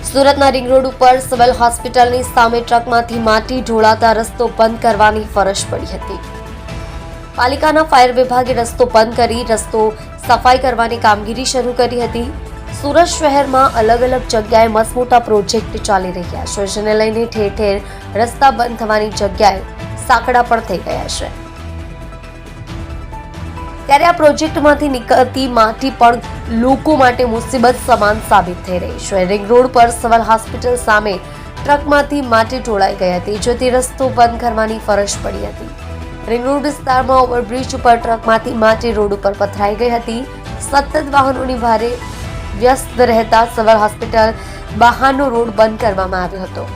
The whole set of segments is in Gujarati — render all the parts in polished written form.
સુરતના રિંગ રોડ ઉપર સિવિલ હોસ્પિટલની સામે ટ્રકમાંથી માટી ઢોળાતા રસ્તો બંધ કરવાની ફરજ પડી હતી. પાલિકાના ફાયર વિભાગે રસ્તો બંધ કરી રસ્તો સફાઈ કરવાની કામગીરી શરૂ કરી હતી. સુરત શહેરમાં અલગ અલગ જગ્યાએ મસમોટા પ્રોજેક્ટ ચાલી રહ્યા છે, જેને લઈને ઠેર ઠેર રસ્તા બંધ થવાની જગ્યાએ સાંકડા પણ થઈ ગયા છે. ત્યારે આ પ્રોજેક્ટમાંથી નીકળતી માટી પણ લોકો માટે મુસીબત સમાન સાબિત થઈ રહી છે. રિંગ રોડ પર સિવિલ હોસ્પિટલ સામે ટ્રકમાંથી માટી ઢોળાઈ ગઈ હતી, જેથી રસ્તો બંધ કરવાની ફરજ પડી હતી. રિંગ રોડ વિસ્તારમાં ઓવરબ્રિજ ઉપર ટ્રકમાંથી માટી રોડ ઉપર પથરાઈ ગઈ હતી. સતત વાહનોની ભારે વ્યસ્ત રહેતા સિવિલ હોસ્પિટલ બહારનો રોડ બંધ કરવામાં આવ્યો હતો.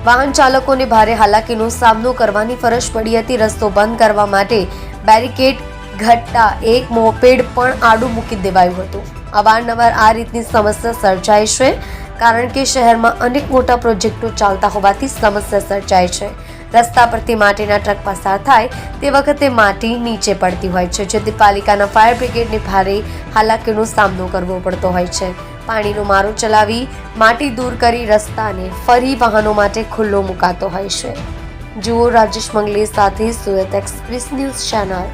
વાહન ચાલકોને ભારે હાલાકીનો સામનો કરવાની ફરજ પડી હતી. રસ્તો બંધ કરવા માટે બેરિકેડ, ઘટ્ટા, એક મોપેડ પણ આડું મૂકી દેવાયું હતું. અવારનવાર આ રીતની સમસ્યા સર્જાય છે, કારણ કે શહેરમાં અનેક મોટા પ્રોજેક્ટો ચાલતા હોવાથી સમસ્યા સર્જાય છે. રસ્તા પરથી માટીના ટ્રક પસાર થાય તે વખતે માટી નીચે પડતી હોય છે, જેથી પાલિકાના ફાયર બ્રિગેડને ભારે હાલાકીનો સામનો કરવો પડતો હોય છે. પાણીનો મારો ચલાવી માટી દૂર કરી રસ્તાને ફરી વાહનો માટે ખુલ્લો મુકાતો હોય છે. જુઓ રાજેશ મંગલે સાથે સુરત એક્સપ્રેસ ન્યૂઝ ચેનલ.